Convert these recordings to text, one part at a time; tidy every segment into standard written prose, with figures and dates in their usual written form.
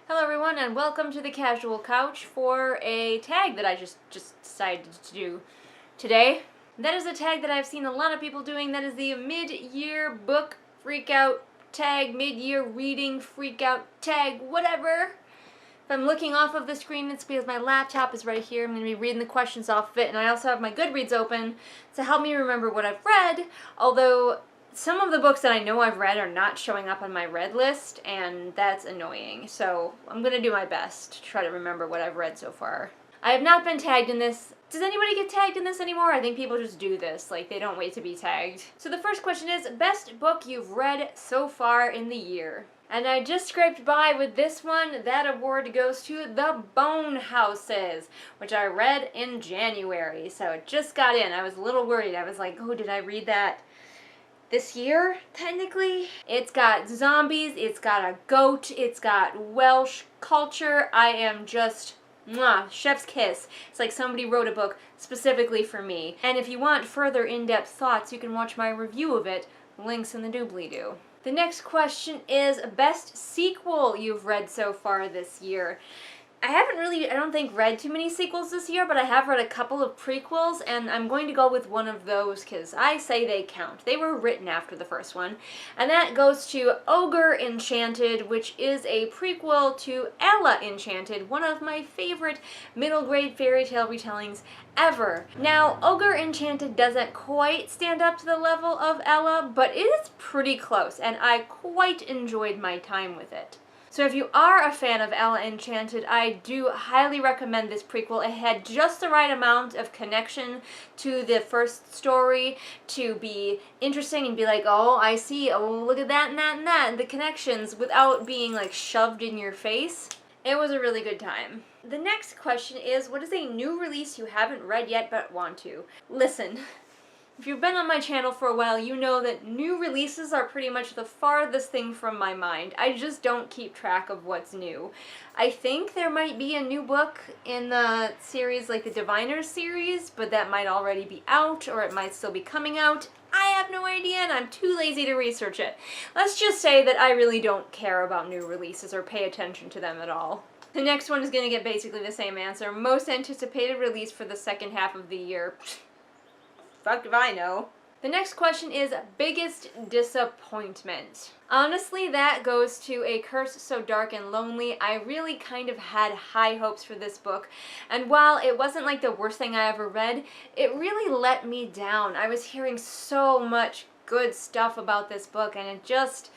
Hello everyone and welcome to the Casual Couch for a tag that I just decided to do today. That is a tag that I've seen a lot of people doing. That is the mid-year book freakout tag, mid-year reading freakout tag, whatever. If I'm looking off of the screen, it's because my laptop is right here. I'm going to be reading the questions off of it, and I also have my Goodreads open to help me remember what I've read, although some of the books that I know I've read are not showing up on my read list, and that's annoying. So I'm going to do my best to try to remember what I've read so far. I have not been tagged in this. Does anybody get tagged in this anymore? I think people just do this. Like, they don't wait to be tagged. So the first question is, best book you've read so far in the year? And I just scraped by with this one. That award goes to The Bone Houses, which I read in January. So it just got in. I was a little worried. I was like, oh, did I read that this year, technically? It's got zombies, it's got a goat, it's got Welsh culture. I am just, mwah, chef's kiss. It's like somebody wrote a book specifically for me. And if you want further in-depth thoughts, you can watch my review of it. Links in the doobly-doo. The next question is best sequel you've read so far this year. I haven't really, I don't think, read too many sequels this year, but I have read a couple of prequels, and I'm going to go with one of those because I say they count. They were written after the first one, and that goes to Ogre Enchanted, which is a prequel to Ella Enchanted, one of my favorite middle grade fairy tale retellings ever. Now, Ogre Enchanted doesn't quite stand up to the level of Ella, but it is pretty close, and I quite enjoyed my time with it. So if you are a fan of Ella Enchanted, I do highly recommend this prequel. It had just the right amount of connection to the first story to be interesting and be like, oh, I see, oh, look at that and that and that, and the connections without being like shoved in your face. It was a really good time. The next question is, what is a new release you haven't read yet but want to? Listen. If you've been on my channel for a while, you know that new releases are pretty much the farthest thing from my mind. I just don't keep track of what's new. I think there might be a new book in the series, like the Diviners series, but that might already be out, or it might still be coming out. I have no idea, and I'm too lazy to research it. Let's just say that I really don't care about new releases or pay attention to them at all. The next one is going to get basically the same answer. Most anticipated release for the second half of the year. Fuck if I know. The next question is biggest disappointment. Honestly, that goes to A Curse So Dark and Lonely. I really kind of had high hopes for this book, and while it wasn't like the worst thing I ever read, it really let me down. I was hearing so much good stuff about this book, and it just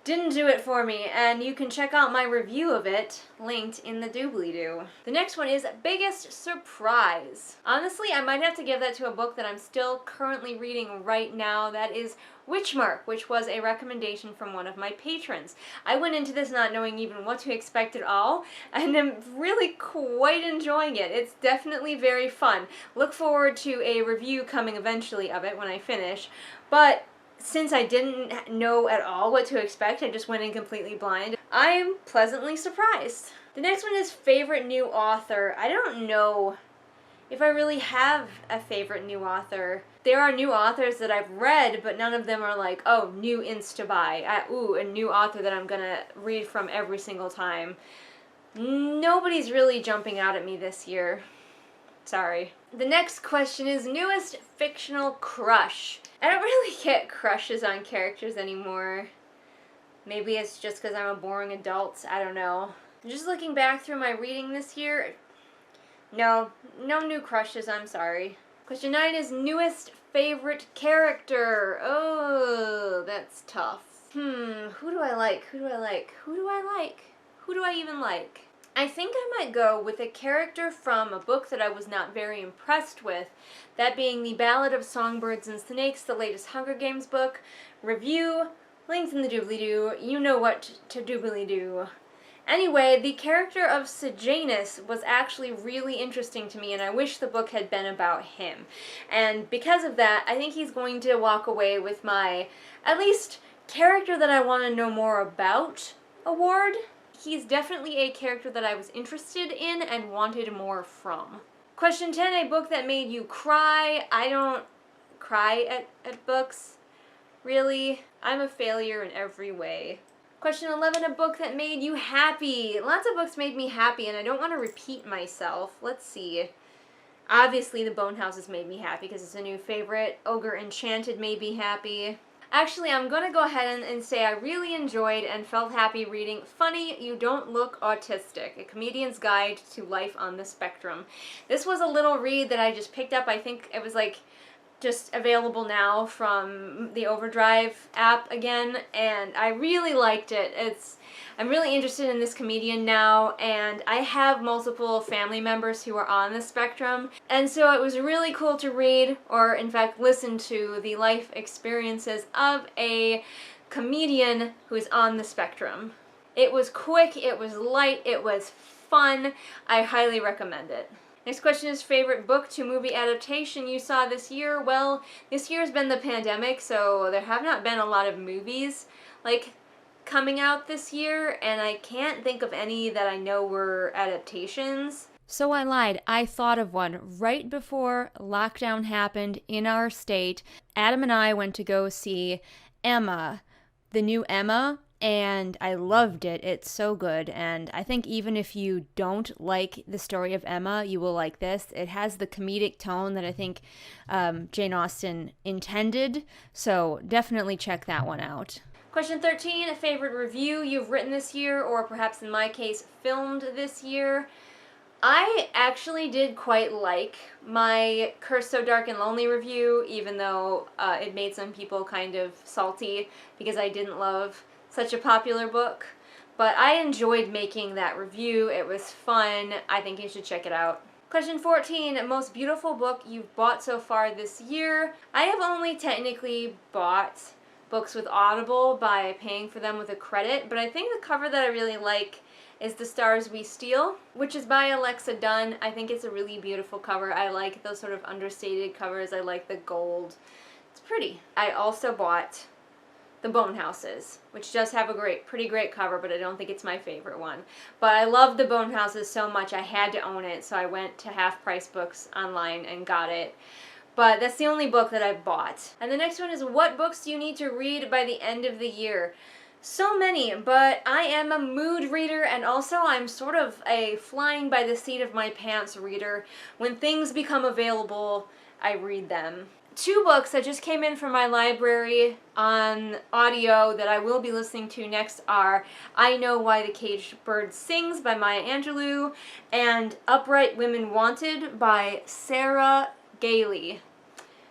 didn't do it for me, and you can check out my review of it, linked in the doobly-doo. The next one is biggest surprise. Honestly, I might have to give that to a book that I'm still currently reading right now. That is Witchmark, which was a recommendation from one of my patrons. I went into this not knowing even what to expect at all, and I'm really quite enjoying it. It's definitely very fun. Look forward to a review coming eventually of it when I finish, but since I didn't know at all what to expect, I just went in completely blind. I'm pleasantly surprised. The next one is favorite new author. I don't know if I really have a favorite new author. There are new authors that I've read, but none of them are like, oh, new insta-buy. Ooh, a new author that I'm gonna read from every single time. Nobody's really jumping out at me this year. Sorry. The next question is newest fictional crush. I don't really get crushes on characters anymore. Maybe it's just because I'm a boring adult. I don't know. Just looking back through my reading this year, no new crushes, I'm sorry. Question 9 is newest favorite character. Oh, that's tough. Who do I like? Who do I like? Who do I like? Who do I even like? I think I might go with a character from a book that I was not very impressed with, that being The Ballad of Songbirds and Snakes, the latest Hunger Games book. Review, links in the doobly-doo, you know what to doobly-doo. Anyway, the character of Sejanus was actually really interesting to me, and I wish the book had been about him. And because of that, I think he's going to walk away with my, at least, character that I want to know more about award. He's definitely a character that I was interested in and wanted more from. Question 10, a book that made you cry. I don't cry at books, really. I'm a failure in every way. Question 11, a book that made you happy. Lots of books made me happy, and I don't want to repeat myself. Let's see. Obviously, The Bone Houses made me happy because it's a new favorite. Ogre Enchanted made me happy. Actually, I'm going to go ahead and say I really enjoyed and felt happy reading Funny You Don't Look Autistic, A Comedian's Guide to Life on the Spectrum. This was a little read that I just picked up. I think it was like just available now from the Overdrive app again, and I really liked it. I'm really interested in this comedian now, and I have multiple family members who are on the spectrum, and so it was really cool to read, or in fact listen to, the life experiences of a comedian who is on the spectrum. It was quick, it was light, it was fun. I highly recommend it. Next question is favorite book to movie adaptation you saw this year. Well, this year's been the pandemic, so there have not been a lot of movies like coming out this year, and I can't think of any that I know were adaptations. So I lied. I thought of one right before lockdown happened in our state. Adam and I went to go see Emma, the new Emma, and I loved it. It's so good, and I think even if you don't like the story of Emma, you will like this. It has the comedic tone that I think Jane Austen intended, so definitely check that one out. Question 13, a favorite review you've written this year, or perhaps in my case, filmed this year. I actually did quite like my Cursed So Dark and Lonely review, even though it made some people kind of salty because I didn't love such a popular book. But I enjoyed making that review. It was fun. I think you should check it out. Question 14, most beautiful book you've bought so far this year. I have only technically bought books with Audible by paying for them with a credit, but I think the cover that I really like is The Stars We Steal, which is by Alexa Dunn. I think it's a really beautiful cover. I like those sort of understated covers. I like the gold. It's pretty. I also bought The Bone Houses, which does have a pretty great cover, but I don't think it's my favorite one. But I love The Bone Houses so much I had to own it, so I went to Half Price Books online and got it. But that's the only book that I've bought. And the next one is, what books do you need to read by the end of the year? So many, but I am a mood reader, and also I'm sort of a flying by the seat of my pants reader. When things become available, I read them. 2 books that just came in from my library on audio that I will be listening to next are I Know Why the Caged Bird Sings by Maya Angelou and Upright Women Wanted by Sarah Gailey.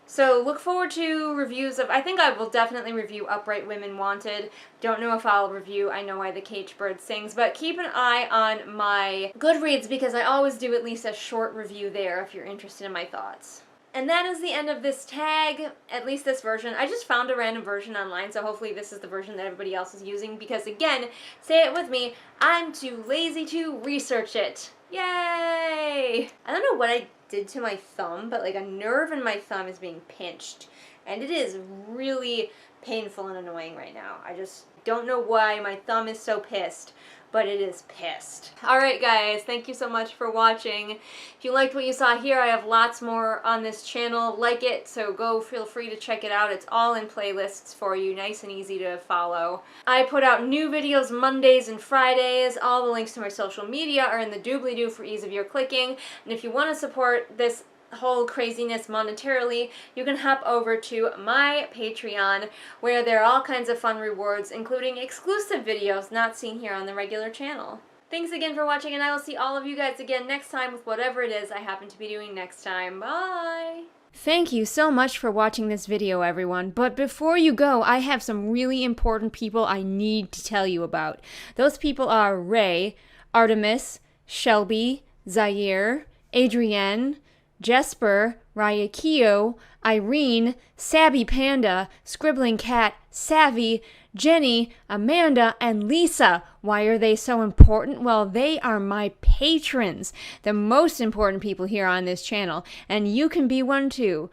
So look forward to reviews of, I think I will definitely review Upright Women Wanted. Don't know if I'll review I Know Why the Caged Bird Sings, but keep an eye on my Goodreads because I always do at least a short review there if you're interested in my thoughts. And that is the end of this tag, at least this version. I just found a random version online, so hopefully this is the version that everybody else is using because, again, say it with me, I'm too lazy to research it. Yay! I don't know what I did to my thumb, but like a nerve in my thumb is being pinched, and it is really painful and annoying right now. I just don't know why my thumb is so pissed, but it is pissed. Alright guys, thank you so much for watching. If you liked what you saw here, I have lots more on this channel like it, so go feel free to check it out. It's all in playlists for you, nice and easy to follow. I put out new videos Mondays and Fridays. All the links to my social media are in the doobly-doo for ease of your clicking, and if you want to support this whole craziness monetarily, you can hop over to my Patreon where there are all kinds of fun rewards, including exclusive videos not seen here on the regular channel. Thanks again for watching, and I will see all of you guys again next time with whatever it is I happen to be doing next time. Bye! Thank you so much for watching this video, everyone. But before you go, I have some really important people I need to tell you about. Those people are Ray, Artemis, Shelby, Zaire, Adrienne, Jesper, Ryakio, Irene, Sabby Panda, Scribbling Cat, Savvy, Jenny, Amanda, and Lisa. Why are they so important? Well, they are my patrons, the most important people here on this channel, and you can be one too.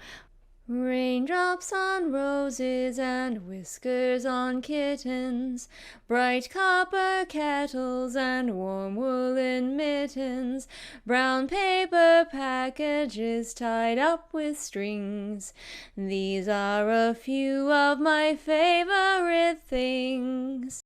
Raindrops on roses and whiskers on kittens, bright copper kettles and warm woolen mittens, brown paper packages tied up with strings. These are a few of my favorite things.